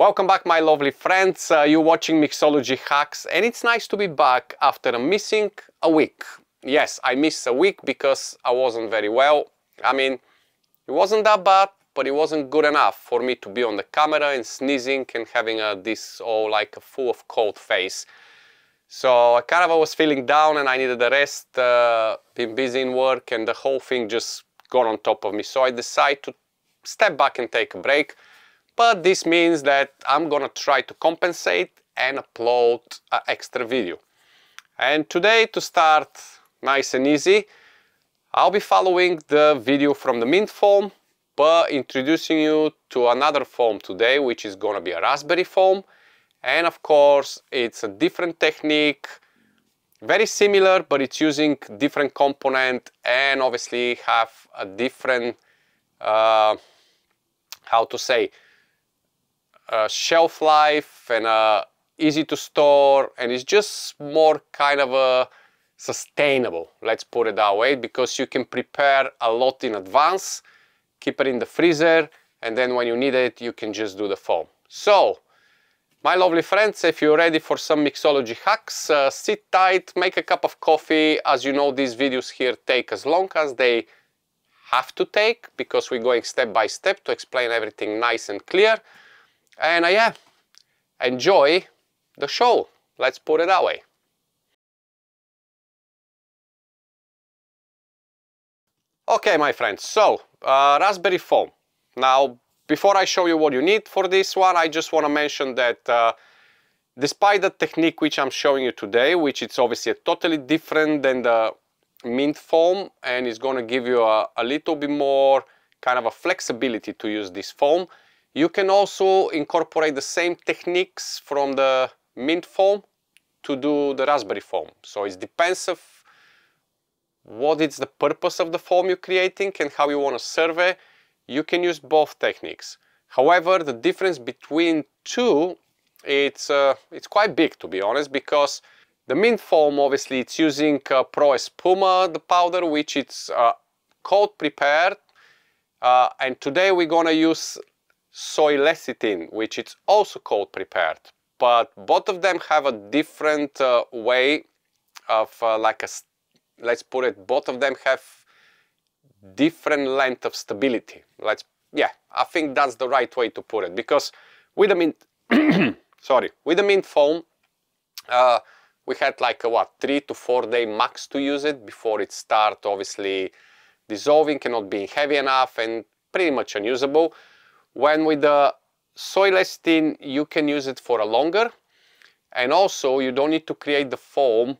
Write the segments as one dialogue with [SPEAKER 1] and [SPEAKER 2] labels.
[SPEAKER 1] Welcome back, my lovely friends. You're watching Mixology Hacks, and it's nice to be back after missing a week. Yes, I missed a week because I wasn't very well. I mean, it wasn't that bad, but it wasn't good enough for me to be on the camera and sneezing and having this like a full of cold face. So I was feeling down and I needed a rest, been busy in work, and the whole thing just got on top of me. So I decided to step back and take a break. But this means that I'm gonna try to compensate and upload an extra video. And today, to start nice and easy, I'll be following the video from the mint foam, but introducing you to another foam today, which is gonna be a raspberry foam. And of course, it's a different technique, very similar, but it's using different component and obviously have a different, how to say, shelf life and easy to store, and it's just more kind of a sustainable, let's put it that way, because you can prepare a lot in advance, keep it in the freezer, and then when you need it, you can just do the foam. So, my lovely friends, if you're ready for some mixology hacks, sit tight, make a cup of coffee. As you know, these videos here take as long as they have to take, because we're going step by step to explain everything nice and clear. And yeah, enjoy the show, let's put it that way. Okay, my friends, so raspberry foam. Now, before I show you what you need for this one, I just want to mention that despite the technique which I'm showing you today, which is obviously totally different than the mint foam, and is going to give you a little bit more kind of a flexibility to use this foam, you can also incorporate the same techniques from the mint foam to do the raspberry foam. So it depends of what is the purpose of the foam you're creating and how you want to serve it. You can use both techniques. However, the difference between two, it's quite big, to be honest, because the mint foam, obviously, it's using Pro Espuma, the powder, which it's cold prepared, and today we're gonna use soy lecithin, which is also cold prepared, but both of them have a different way of let's put it, both of them have different length of stability. I think that's the right way to put it, because with the mint with the mint foam, we had like a 3 to 4 day max to use it before it start obviously dissolving and not being heavy enough and pretty much unusable. When with the soy lecithin, you can use it for a longer, and also you don't need to create the foam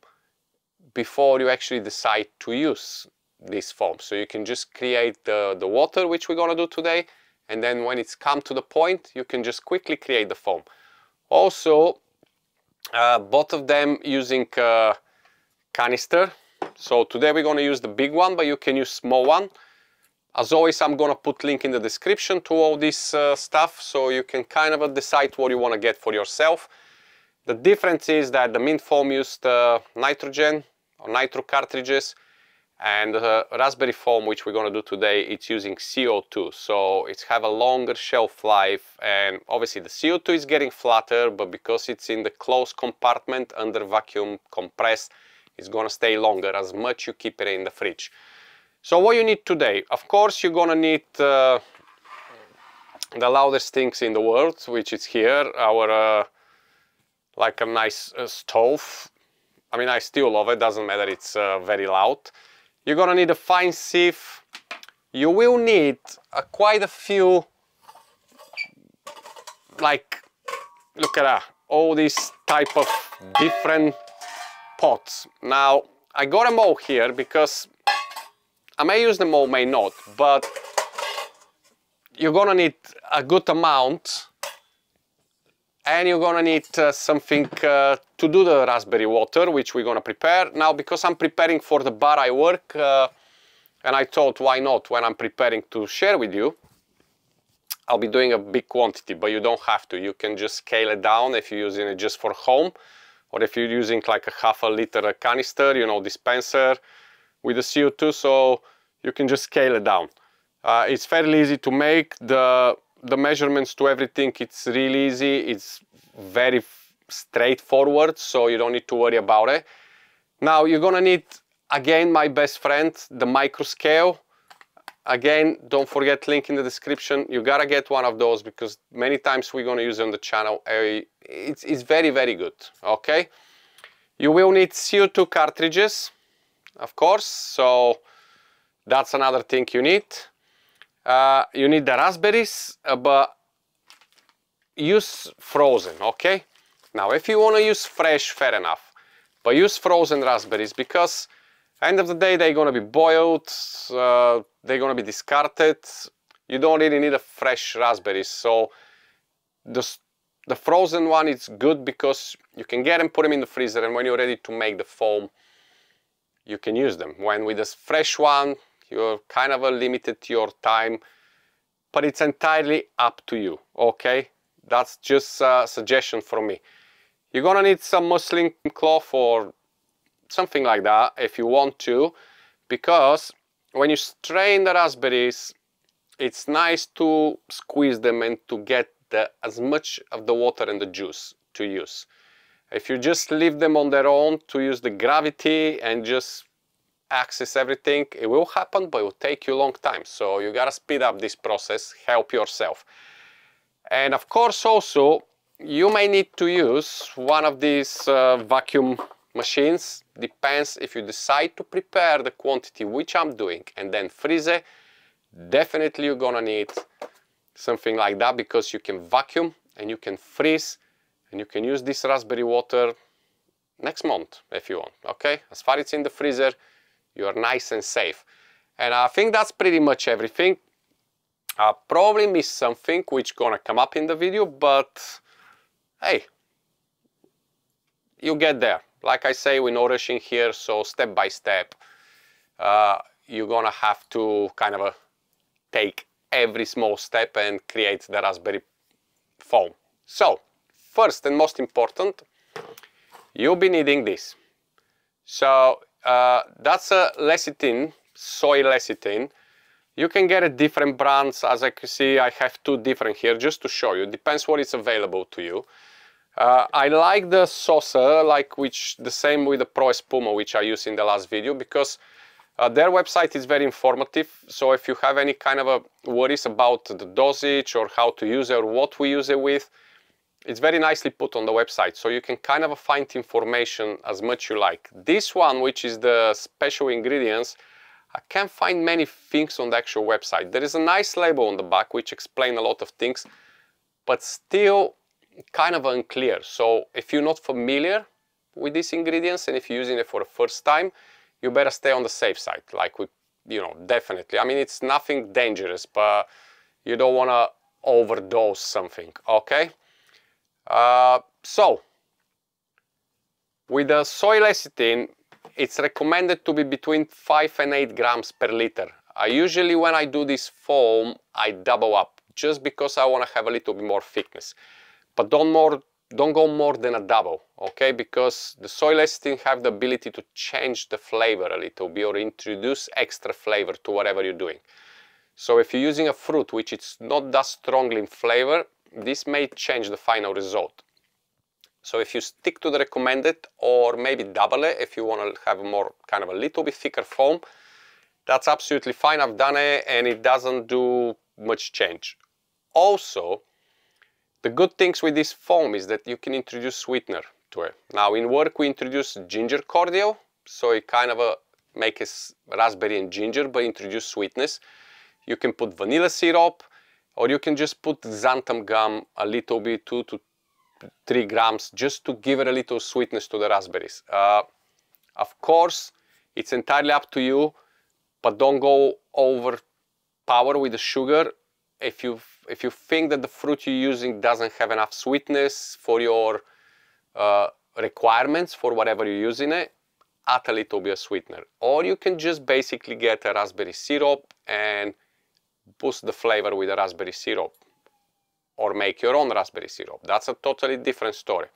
[SPEAKER 1] before you actually decide to use this foam. So you can just create the water, which we're gonna do today, and then when it's come to the point, you can just quickly create the foam. Also, both of them using canister. So today we're gonna use the big one, but you can use small one. As always, I'm gonna put link in the description to all this stuff, so you can kind of decide what you want to get for yourself. The difference is that the mint foam used nitrogen or nitro cartridges, and the raspberry foam, which we're gonna do today, it's using CO2. So it's have a longer shelf life, and obviously the CO2 is getting flatter, but because it's in the closed compartment under vacuum compressed, it's gonna stay longer as much you keep it in the fridge. So what you need today, of course, you're gonna need the loudest things in the world, which is here, our like a nice stove. I mean, I still love it, doesn't matter, it's very loud. You're gonna need a fine sieve. You will need quite a few, like, look at that, all these type of different pots. Now, I got them all here because I may use them all, may not, but you're gonna need a good amount, and you're gonna need something to do the raspberry water, which we're gonna prepare. Now, because I'm preparing for the bar I work, and I thought, why not, when I'm preparing to share with you, I'll be doing a big quantity, but you don't have to. You can just scale it down if you're using it just for home, or if you're using like a half a liter canister, you know, dispenser with the CO2, so you can just scale it down. It's fairly easy to make. The the measurements to everything, it's really easy. It's very straightforward, so you don't need to worry about it. Now you're gonna need, again, my best friend, the micro scale. Again, don't forget, link in the description. You gotta get one of those because many times we're gonna use it on the channel. It's very, very good, okay? You will need CO2 cartridges, of course, so that's another thing you need. You need the raspberries, but use frozen, okay? Now, if you wanna use fresh, fair enough, but use frozen raspberries because end of the day, they're gonna be boiled, they're gonna be discarded. You don't really need a fresh raspberries. So the frozen one is good because you can get them, put them in the freezer, and when you're ready to make the foam, you can use them. When with this fresh one, you're kind of limited to your time, but it's entirely up to you, okay? That's just a suggestion from me. You're gonna need some muslin cloth or something like that if you want to, because when you strain the raspberries, it's nice to squeeze them and to get as much of the water and the juice to use. If you just leave them on their own to use the gravity and just access everything, it will happen, but it will take you a long time. So you gotta speed up this process, help yourself. And of course also, you may need to use one of these vacuum machines. Depends if you decide to prepare the quantity which I'm doing and then freeze it. Definitely you're gonna need something like that because you can vacuum and you can freeze and you can use this raspberry water next month if you want, okay? As far as it's in the freezer, you are nice and safe. And I think that's pretty much everything. I probably missed something which gonna come up in the video, but hey, you get there. Like I say, we're not rushing here, so step by step, you're gonna have to kind of take every small step and create the raspberry foam. So, first and most important, you'll be needing this. So, that's a lecithin, soy lecithin. You can get a different brands. As I can see, I have two different here just to show you. Depends what is available to you. I like the saucer, the same with the Pro Espuma, which I used in the last video, because their website is very informative. So if you have any kind of worries about the dosage or how to use it or what we use it with, it's very nicely put on the website. So you can kind of find information as much you like. This one, which is the special ingredients, I can't find many things on the actual website. There is a nice label on the back which explains a lot of things, but still kind of unclear. So if you're not familiar with these ingredients and if you're using it for the first time, you better stay on the safe side. Like definitely. I mean, it's nothing dangerous, but you don't want to overdose something, okay? So with the soy lecithin, it's recommended to be between 5 and 8 grams per liter. Usually when I do this foam, I double up just because I want to have a little bit more thickness. But don't go more than a double, okay? Because the soy lecithin have the ability to change the flavor a little bit or introduce extra flavor to whatever you're doing. So if you're using a fruit which is not that strongly in flavor, this may change the final result. So if you stick to the recommended or maybe double it if you want to have a more kind of a little bit thicker foam, that's absolutely fine. I've done it and it doesn't do much change. Also, the good things with this foam is that you can introduce sweetener to it. Now in work we introduce ginger cordial, so it kind of makes raspberry and ginger but introduce sweetness. You can put vanilla syrup or you can just put xanthan gum a little bit, 2 to 3 grams, just to give it a little sweetness to the raspberries. Of course, it's entirely up to you, but don't go overpower with the sugar. If you think that the fruit you're using doesn't have enough sweetness for your requirements for whatever you're using it, add a little bit of sweetener. Or you can just basically get a raspberry syrup and boost the flavor with a raspberry syrup. Or make your own raspberry syrup. That's a totally different story.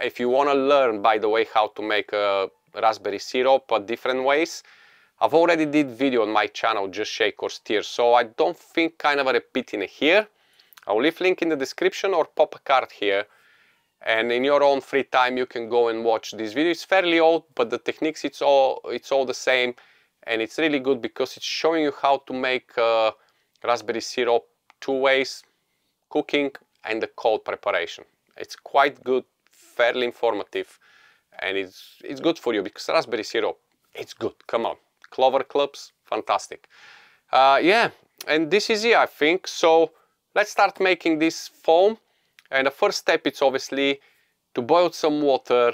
[SPEAKER 1] If you want to learn, by the way, how to make a raspberry syrup different ways, I've already did video on my channel, Just Shake or Stir, so I don't think kind of repeating it here. I'll leave link in the description or pop a card here, and in your own free time you can go and watch this video. It's fairly old, but the techniques, it's all the same, and it's really good because it's showing you how to make raspberry syrup 2 ways, cooking and the cold preparation. It's quite good, fairly informative, and it's good for you because raspberry syrup, it's good. Come on, clover clubs, fantastic. Yeah, and this is it, I think. So let's start making this foam, and the first step is obviously to boil some water,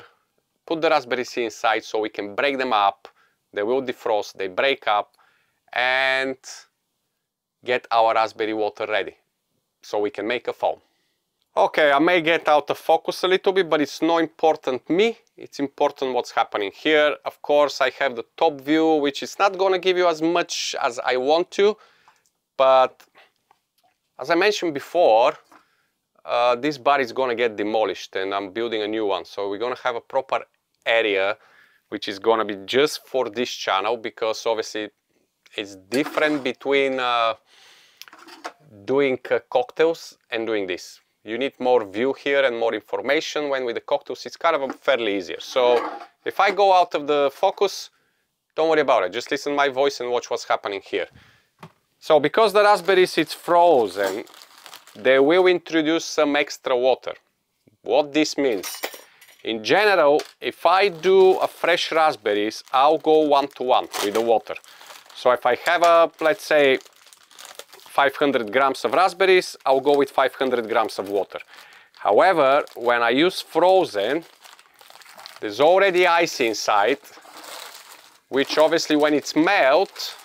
[SPEAKER 1] put the raspberries inside so we can break them up. They will defrost, they break up, and get our raspberry water ready so we can make a foam. Okay, I may get out of focus a little bit, but it's not important me, it's important what's happening here. Of course, I have the top view, which is not gonna give you as much as I want to, but as I mentioned before, this bar is gonna get demolished and I'm building a new one. So we're gonna have a proper area which is gonna be just for this channel, because obviously it's different between doing cocktails and doing this. You need more view here and more information, when with the cocktails it's kind of fairly easier. So if I go out of the focus, don't worry about it, just listen to my voice and watch what's happening here. So because the raspberries it's frozen, they will introduce some extra water. What this means? In general, if I do a fresh raspberries, I'll go 1-to-1 with the water. So if I have let's say 500 grams of raspberries, I'll go with 500 grams of water. However, when I use frozen, there's already ice inside, which obviously when it's melt,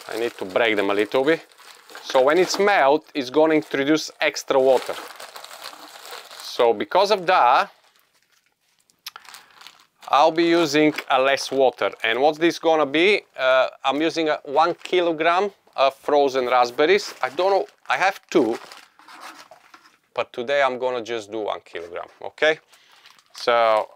[SPEAKER 1] I need to break them a little bit. So when it's melt, it's going to introduce extra water. So because of that, I'll be using less water. And what's this going to be? I'm using 1 kilogram of frozen raspberries. I don't know, I have 2, but today I'm gonna just do 1 kilogram, okay? So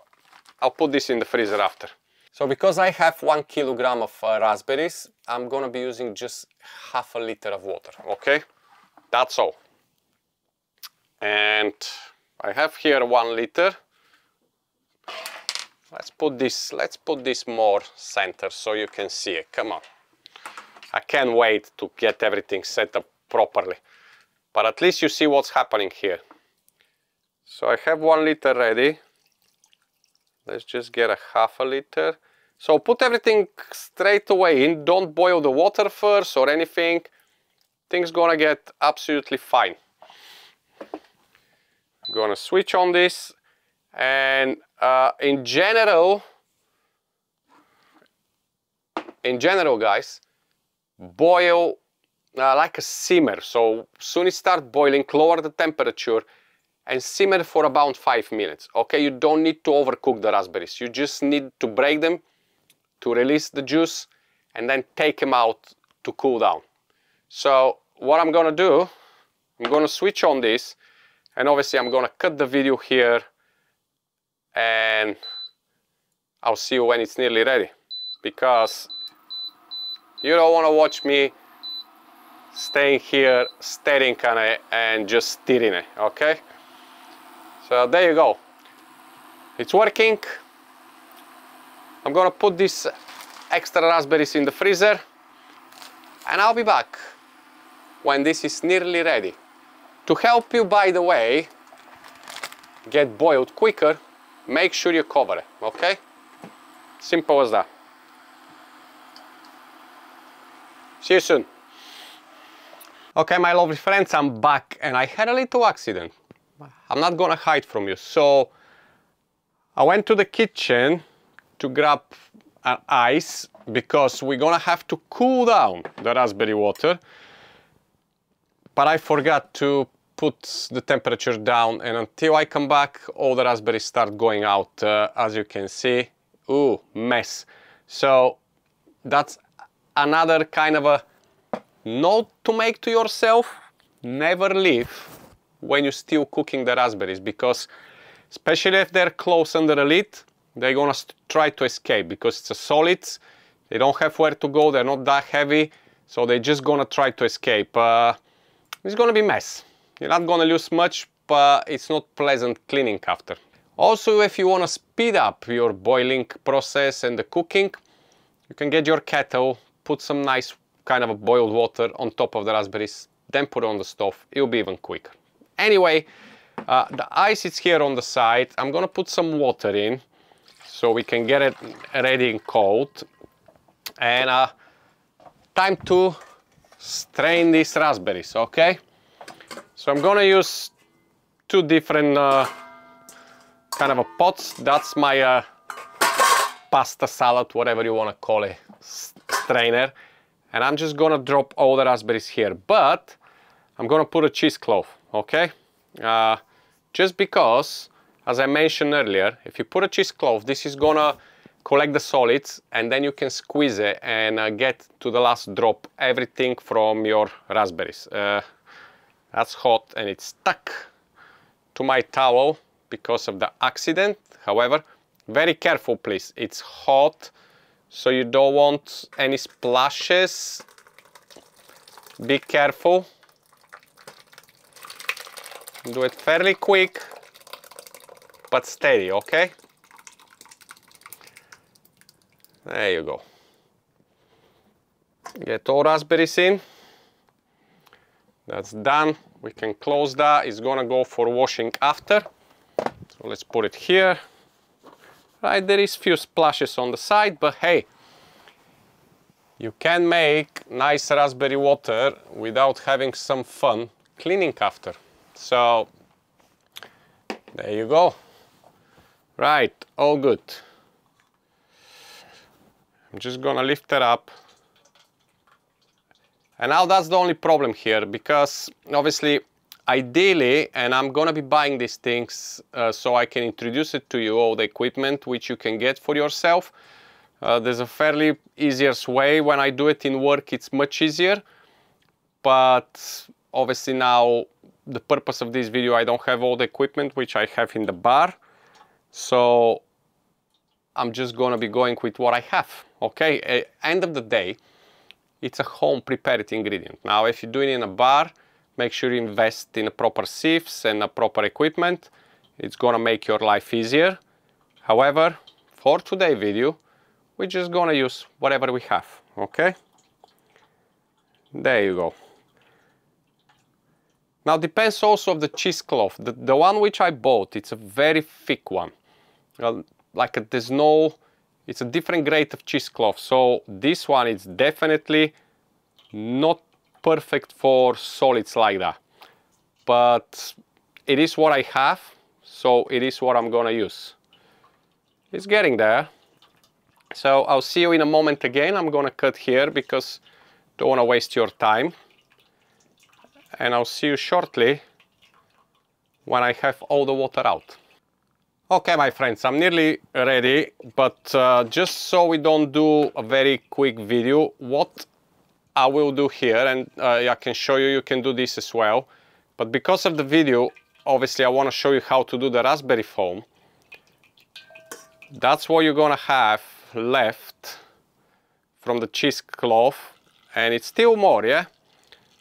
[SPEAKER 1] I'll put this in the freezer after. So because I have 1 kilogram of raspberries, I'm gonna be using just half a liter of water, okay? That's all. And I have here 1 liter. Let's put this more center so you can see it. Come on. I can't wait to get everything set up properly, but at least you see what's happening here. So I have 1 liter ready. Let's just get a half a liter. So put everything straight away in, don't boil the water first or anything. Things gonna get absolutely fine. I'm gonna switch on this, and in general guys, boil like a simmer. So soon it starts boiling, lower the temperature and simmer for about 5 minutes. Okay, you don't need to overcook the raspberries. You just need to break them to release the juice and then take them out to cool down. So what I'm gonna do, I'm gonna switch on this, and obviously I'm gonna cut the video here, and I'll see you when it's nearly ready, because you don't want to watch me staying here staring on it and just stirring it, okay? So there you go. It's working. I'm gonna put these extra raspberries in the freezer, and I'll be back when this is nearly ready. To help you, by the way, get boiled quicker, make sure you cover it, okay? Simple as that. See you soon. Okay, my lovely friends, I'm back, and I had a little accident. I'm not gonna hide from you. So I went to the kitchen to grab an ice, because we're gonna have to cool down the raspberry water, but I forgot to put the temperature down, and until I come back, all the raspberries start going out, as you can see. Ooh, mess. So that's another kind of a note to make to yourself. Never leave when you're still cooking the raspberries, because especially if they're close under the lid, they're gonna try to escape, because it's a solids. They don't have where to go, they're not that heavy, so they're just gonna try to escape. It's gonna be a mess. You're not gonna lose much, but it's not pleasant cleaning after. Also, if you wanna speed up your boiling process and the cooking, you can get your kettle, put some nice kind of a boiled water on top of the raspberries, then put it on the stove. It'll be even quicker. Anyway, the ice is here on the side. I'm gonna put some water in so we can get it ready and cold. And time to strain these raspberries, okay? So I'm gonna use two different kind of a pots. That's my pasta salad, whatever you wanna call it, strainer. And I'm just gonna drop all the raspberries here, but I'm gonna put a cheesecloth, okay? Just because, as I mentioned earlier, if you put a cheesecloth, this is gonna collect the solids and then you can squeeze it and get to the last drop everything from your raspberries. That's hot and it's stuck to my towel because of the accident. However, very careful please, it's hot, so you don't want any splashes. Be careful. Do it fairly quick, but steady, okay? There you go. Get all raspberries in. That's done. We can close that. It's gonna go for washing after. So let's put it here. Right, there is few splashes on the side, but hey, you can make nice raspberry water without having some fun cleaning after. So there you go. Right, all good. I'm just gonna lift it up. And now that's the only problem here, because obviously, ideally, and I'm gonna be buying these things so I can introduce it to you, all the equipment which you can get for yourself. There's a fairly easier way. When I do it in work, it's much easier. But obviously now, the purpose of this video, I don't have all the equipment which I have in the bar. So I'm just gonna be going with what I have, okay? At end of the day, it's a home prepared ingredient. Now, if you do it in a bar, make sure you invest in a proper sieves and a proper equipment. It's gonna make your life easier. However, for today's video, we're just gonna use whatever we have, okay? There you go. Now, depends also of the cheesecloth. The one which I bought, it's a very thick one. It's a different grade of cheesecloth. So this one is definitely not perfect for solids like that. But it is what I have, so it is what I'm gonna use. It's getting there. So I'll see you in a moment again. I'm gonna cut here because I don't wanna waste your time. And I'll see you shortly when I have all the water out. Okay, my friends, I'm nearly ready, but just so we don't do a very quick video, what I will do here, and I can show you, you can do this as well, but because of the video, obviously I want to show you how to do the raspberry foam. That's what you're gonna have left from the cheesecloth, and it's still more, yeah?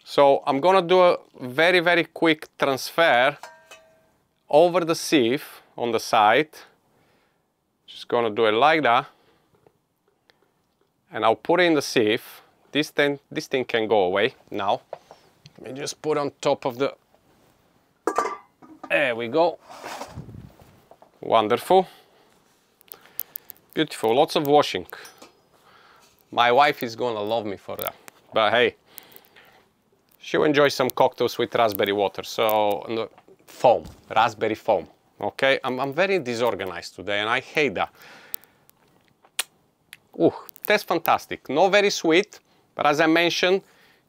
[SPEAKER 1] So I'm gonna do a very, very quick transfer over the sieve on the side. Just gonna do it like that. And I'll put it in the sieve. This thing can go away now. Let me just put on top of the... There we go. Wonderful. Beautiful, lots of washing. My wife is gonna love me for that. But hey, she'll enjoy some cocktails with raspberry water. So, foam, raspberry foam. Okay, I'm very disorganized today and I hate that. Ooh, tastes fantastic. Not very sweet, but as I mentioned,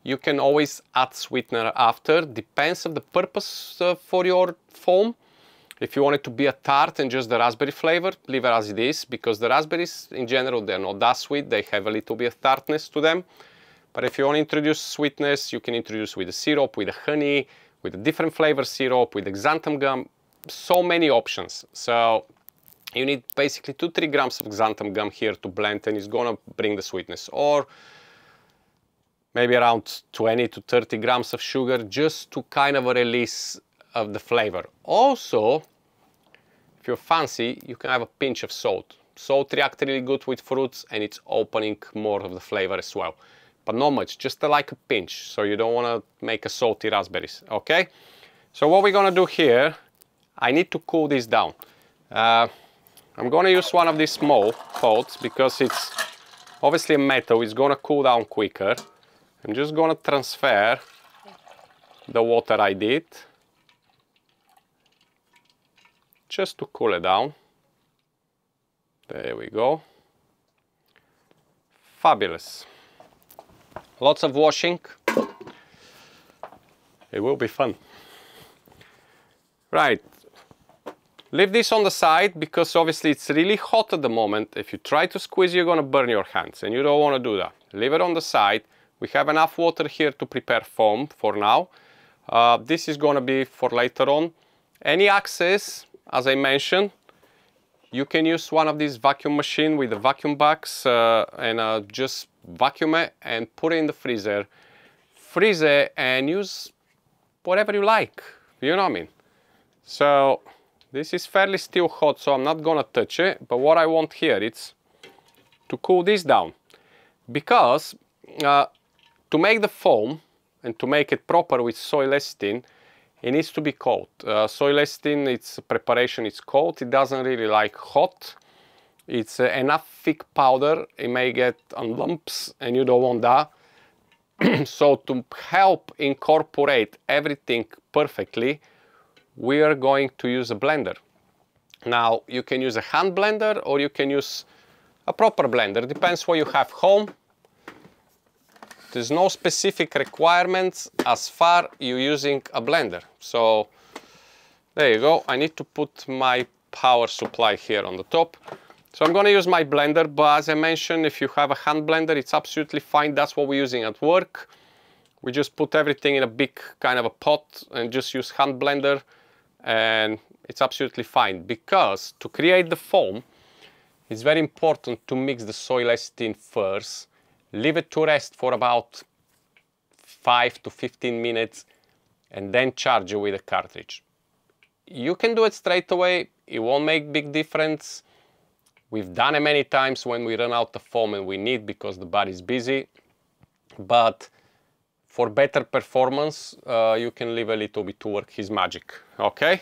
[SPEAKER 1] you can always add sweetener after. Depends on the purpose for your foam. If you want it to be a tart and just the raspberry flavor, leave it as it is, because the raspberries in general, they're not that sweet. They have a little bit of tartness to them. But if you want to introduce sweetness, you can introduce with the syrup, with the honey, with a different flavor syrup, with the xanthan gum. So many options. So you need basically 2-3 grams of xanthan gum here to blend, and it's gonna bring the sweetness. Or maybe around 20 to 30 grams of sugar, just to kind of a release of the flavor. Also, if you're fancy, you can have a pinch of salt. Salt reacts really good with fruits and it's opening more of the flavor as well. But not much, just like a pinch, so you don't want to make a salty raspberries, okay? So what we're gonna do here, I need to cool this down. I'm gonna use one of these small pots because it's obviously a metal, it's gonna cool down quicker. I'm just gonna transfer the water I did, just to cool it down. There we go. Fabulous. Lots of washing. It will be fun. Right. Leave this on the side because obviously it's really hot at the moment. If you try to squeeze, you're going to burn your hands and you don't want to do that. Leave it on the side. We have enough water here to prepare foam for now. This is going to be for later on. Any access, as I mentioned, you can use one of these vacuum machines with the vacuum bags and just vacuum it and put it in the freezer. Freeze it and use whatever you like. You know what I mean? So this is fairly still hot, so I'm not gonna touch it. But what I want here is to cool this down, because to make the foam and to make it proper with soy lecithin, it needs to be cold. Soy lecithin, its preparation is cold. It doesn't really like hot. It's enough thick powder. It may get on lumps, and you don't want that. So to help incorporate everything perfectly, we are going to use a blender. Now, you can use a hand blender or you can use a proper blender. Depends what you have home. There's no specific requirements as far you're using a blender. So there you go. I need to put my power supply here on the top. So I'm going to use my blender, but as I mentioned, if you have a hand blender, it's absolutely fine. That's what we're using at work. We just put everything in a big kind of a pot and just use hand blender, and it's absolutely fine. Because to create the foam, it's very important to mix the soy lecithin first. Leave it to rest for about 5 to 15 minutes and then charge it with a cartridge. You can do it straight away. It won't make big difference. We've done it many times when we run out of foam and we need because the bar is busy. But for better performance, you can leave a little bit to work his magic. Okay?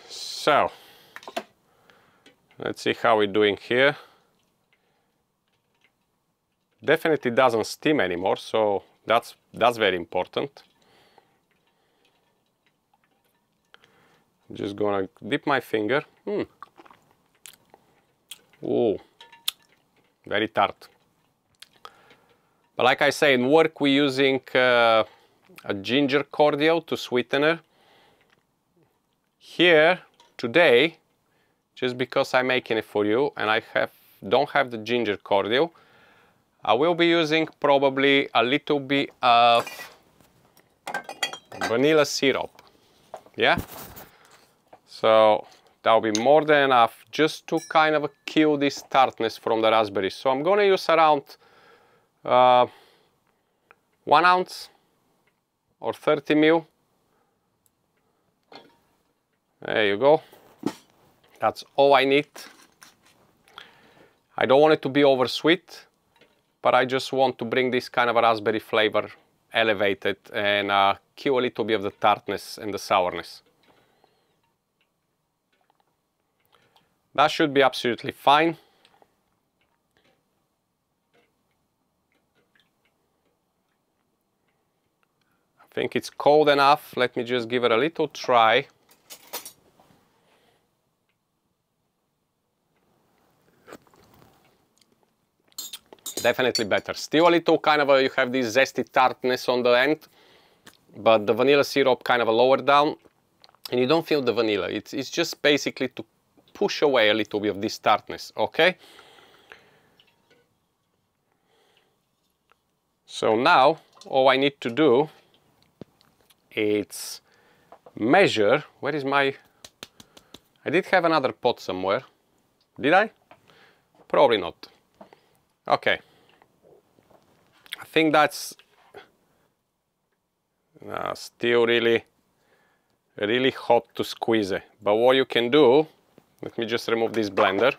[SPEAKER 1] So, let's see how we're doing here. Definitely doesn't steam anymore, so that's very important. Just gonna dip my finger. Ooh, very tart. But like I say, in work we're using a ginger cordial to sweeten it. Here today, just because I'm making it for you and I don't have the ginger cordial, I will be using probably a little bit of vanilla syrup. Yeah? So that'll be more than enough just to kind of kill this tartness from the raspberries. So I'm going to use around 1 ounce or 30 ml. There you go. That's all I need. I don't want it to be over sweet, but I just want to bring this kind of a raspberry flavor elevated and kill a little bit of the tartness and the sourness. That should be absolutely fine. I think it's cold enough. Let me just give it a little try. Definitely better. Still a little kind of you have this zesty tartness on the end, but the vanilla syrup kind of lower down, and you don't feel the vanilla. It's just basically to push away a little bit of this tartness, okay? So now all I need to do is measure. Where is my... I did have another pot somewhere. Did I? Probably not. Okay. I think that's still really hot to squeeze it. But what you can do, let me just remove this blender.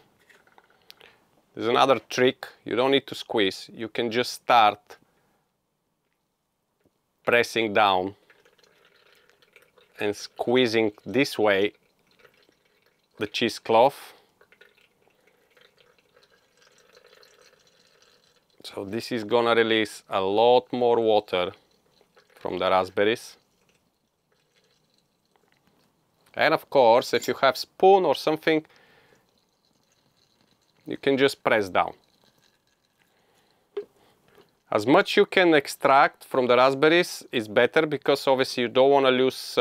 [SPEAKER 1] There's another trick. You don't need to squeeze. You can just start pressing down and squeezing this way the cheesecloth. So this is gonna release a lot more water from the raspberries. And of course, if you have a spoon or something, you can just press down. As much you can extract from the raspberries is better, because obviously you don't want to lose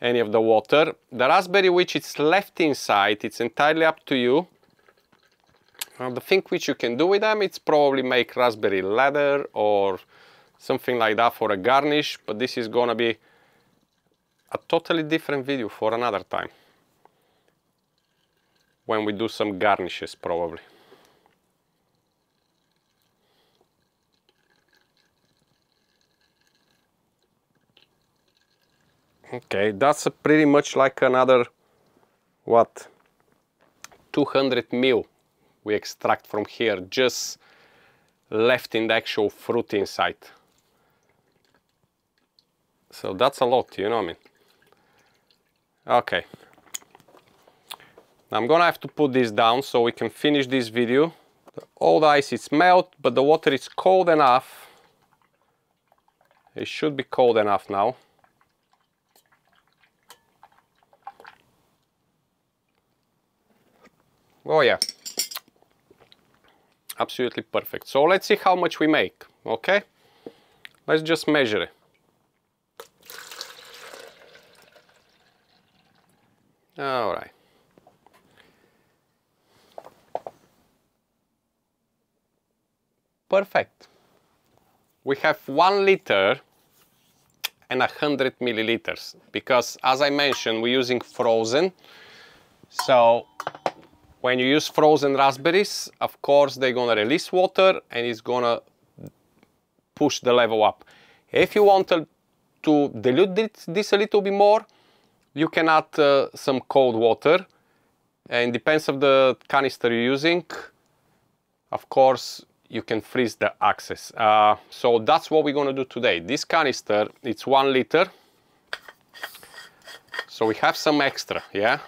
[SPEAKER 1] any of the water. The raspberry which is left inside, it's entirely up to you. The thing which you can do with them, it's probably make raspberry leather or something like that for a garnish, but this is gonna be a totally different video for another time, when we do some garnishes probably. Okay, that's pretty much like another, what, 200 ml we extract from here, just left in the actual fruit inside. So that's a lot, you know what I mean? Okay. Now I'm gonna have to put this down so we can finish this video. All the ice is melt, but the water is cold enough. It should be cold enough now. Oh yeah. Absolutely perfect. So let's see how much we make, okay? Let's just measure it. All right. Perfect. We have 1 liter and 100 milliliters, because as I mentioned, we're using frozen. So when you use frozen raspberries, of course, they're gonna release water and it's gonna push the level up. If you want to dilute this a little bit more, you can add some cold water, and depends on the canister you're using. Of course, you can freeze the access. So that's what we're gonna do today. This canister, it's 1 liter. So we have some extra, yeah?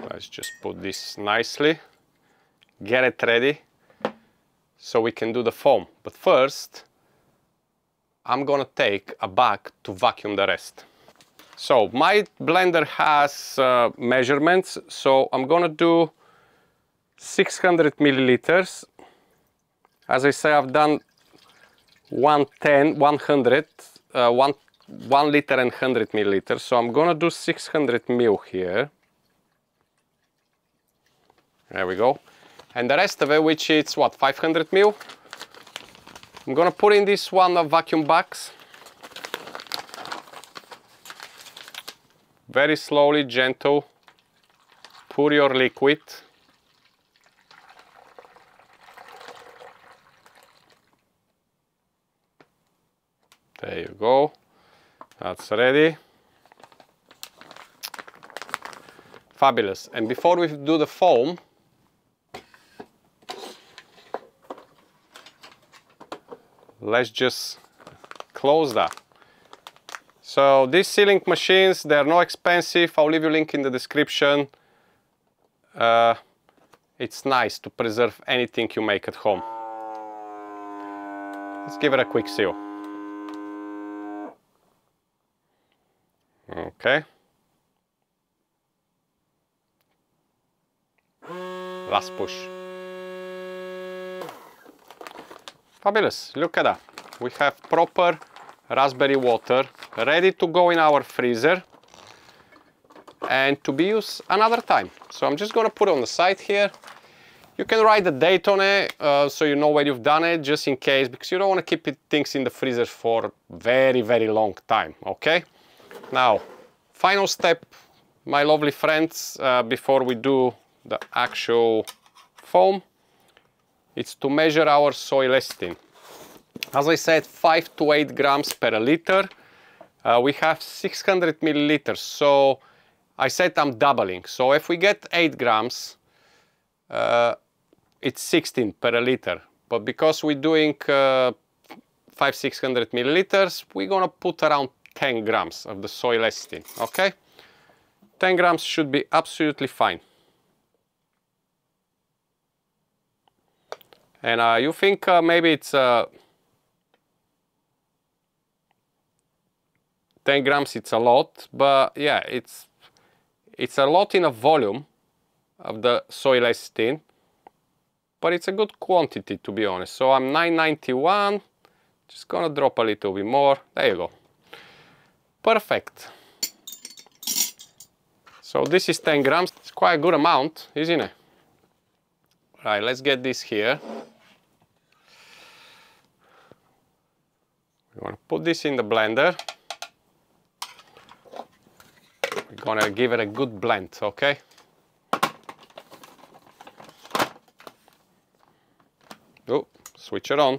[SPEAKER 1] Let's just put this nicely, get it ready, so we can do the foam. But first, I'm gonna take a bag to vacuum the rest. So my blender has measurements, so I'm gonna do 600 milliliters. As I say, I've done 100, 1 liter and 100 milliliters. So I'm gonna do 600 ml here. There we go. And the rest of it, which is what, 500 ml? I'm gonna put in this one of vacuum bags. Very slowly, gentle. Pour your liquid. There you go. That's ready. Fabulous. And before we do the foam, let's just close that. So these sealing machines, they're not expensive. I'll leave you a link in the description. It's nice to preserve anything you make at home. Let's give it a quick seal. Okay. Last push. Fabulous, look at that. We have proper raspberry water ready to go in our freezer and to be used another time. So I'm just gonna put it on the side here. You can write the date on it so you know when you've done it, just in case, because you don't want to keep things in the freezer for very, very long time, okay? Now, final step, my lovely friends, before we do the actual foam. it's to measure our soy lecithin. As I said, 5 to 8 grams per liter. We have 600 milliliters, so I said I'm doubling. So if we get 8 grams, it's 16 per liter. But because we're doing 600 milliliters, we're gonna put around 10 grams of the soy lecithin, okay? 10 grams should be absolutely fine. And you think maybe it's 10 grams, it's a lot, but yeah, it's a lot in a volume of the soy lecithin, but it's a good quantity, to be honest. So I'm 991, just gonna drop a little bit more. There you go. Perfect. So this is 10 grams. It's quite a good amount, isn't it? Right, let's get this here. We're gonna put this in the blender. We're gonna give it a good blend, okay? Oh, switch it on.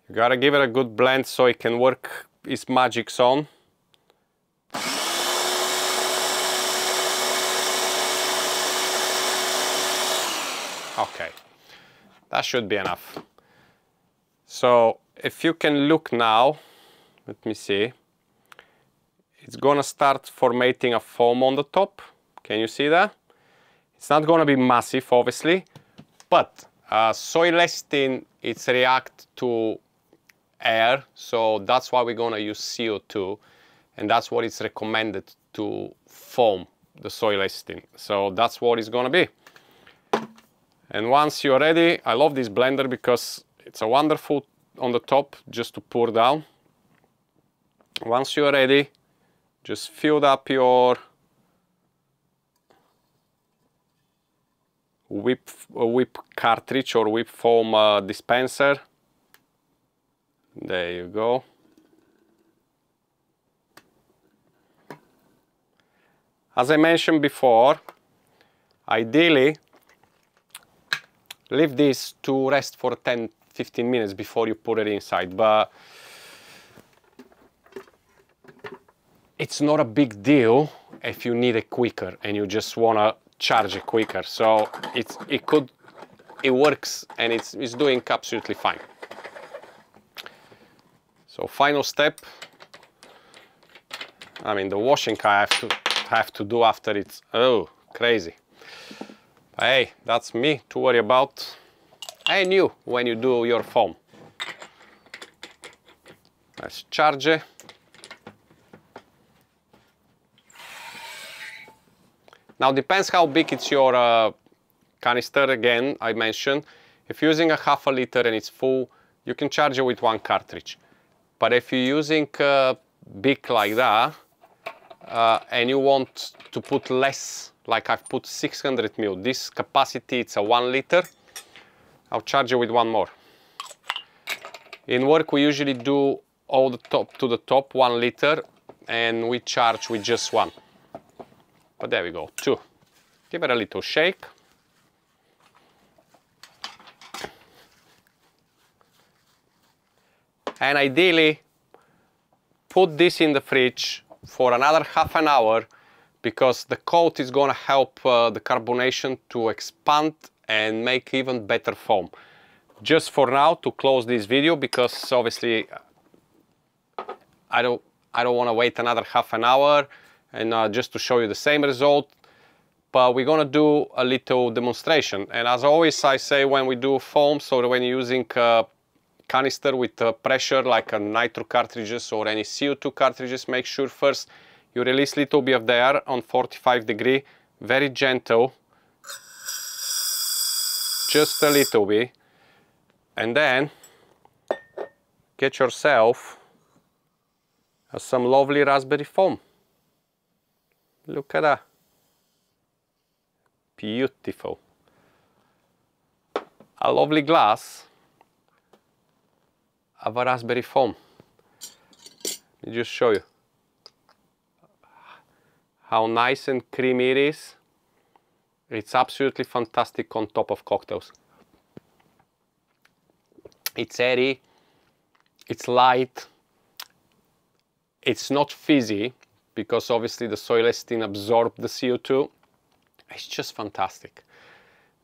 [SPEAKER 1] You gotta give it a good blend so it can work its magic on. Okay, that should be enough. So if you can look now, let me see, it's gonna start formating a foam on the top. Can you see that? It's not gonna be massive, obviously, but soy lecithin, it's react to air, so that's why we're gonna use CO2, and that's what it's recommended to foam the soy lecithin. So that's what it's gonna be. And once you're ready, I love this blender because it's a wonderful on the top just to pour down. Once you're ready, just fill up your whip cartridge or whip foam dispenser. There you go. As I mentioned before, ideally leave this to rest for 10-15 minutes before you put it inside, but it's not a big deal if you need it quicker and you just want to charge it quicker. So it works and it's doing absolutely fine. So final step, I mean the washing I have to do after it's, oh, crazy. Hey, that's me to worry about, and you when you do your foam. Let's charge it. Now depends how big it's your canister. Again, I mentioned, if you're using a half a liter and it's full, you can charge it with one cartridge. But if you're using big like that, and you want to put less, like I've put 600 ml, this capacity it's a 1 liter, I'll charge it with one more. In work we usually do all the top to the top 1 liter, and we charge with just one. But there we go, 2. Give it a little shake. And ideally put this in the fridge for another half an hour, because the coat is going to help the carbonation to expand and make even better foam. Just for now, to close this video, because obviously I don't want to wait another half an hour and just to show you the same result, but we're going to do a little demonstration. And as always I say, when we do foam, so when you're using canister with pressure like a nitro cartridges or any CO2 cartridges, make sure first you release a little bit of the air on 45 degrees, very gentle, just a little bit, and then get yourself some lovely raspberry foam. Look at that, beautiful. A lovely glass of a raspberry foam. me just show you how nice and creamy it is. It's absolutely fantastic on top of cocktails. It's airy, it's light, it's not fizzy because obviously the soy lecithin absorbs the CO2. It's just fantastic.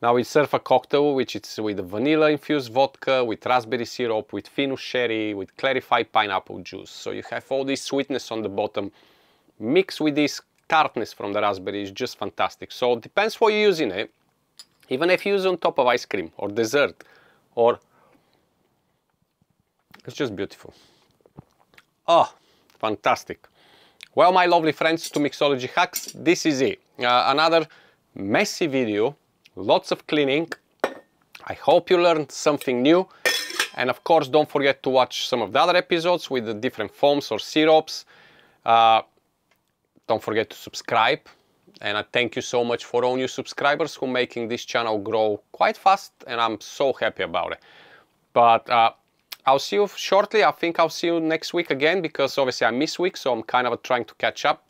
[SPEAKER 1] Now we serve a cocktail which is with vanilla infused vodka, with raspberry syrup, with Finnish sherry, with clarified pineapple juice. So you have all this sweetness on the bottom mixed with this tartness from the raspberry. Is just fantastic. So it depends what you're using it. Even if you use on top of ice cream or dessert, or it's just beautiful. Oh, fantastic. Well, my lovely friends, to Mixology Hacks, this is it. Another messy video, lots of cleaning. I hope you learned something new. And of course, don't forget to watch some of the other episodes with the different foams or syrups. Don't forget to subscribe. And I thank you so much for all new subscribers who are making this channel grow quite fast. And I'm so happy about it. But I'll see you shortly. I think I'll see you next week again, because obviously I miss week, so I'm kind of trying to catch up.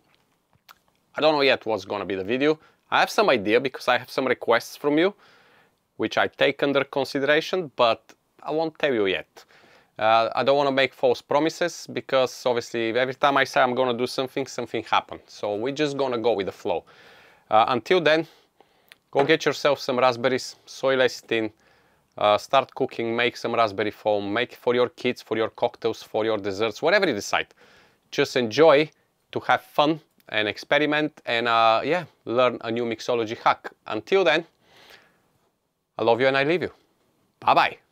[SPEAKER 1] I don't know yet what's going to be the video. I have some idea because I have some requests from you, which I take under consideration, but I won't tell you yet. I don't want to make false promises, because obviously every time I say I'm going to do something, something happens. So we're just going to go with the flow. Until then, go get yourself some raspberries, soy lecithin, start cooking, make some raspberry foam, make it for your kids, for your cocktails, for your desserts, whatever you decide. Just enjoy, to have fun and experiment, and yeah, learn a new mixology hack. Until then, I love you and I leave you. Bye-bye.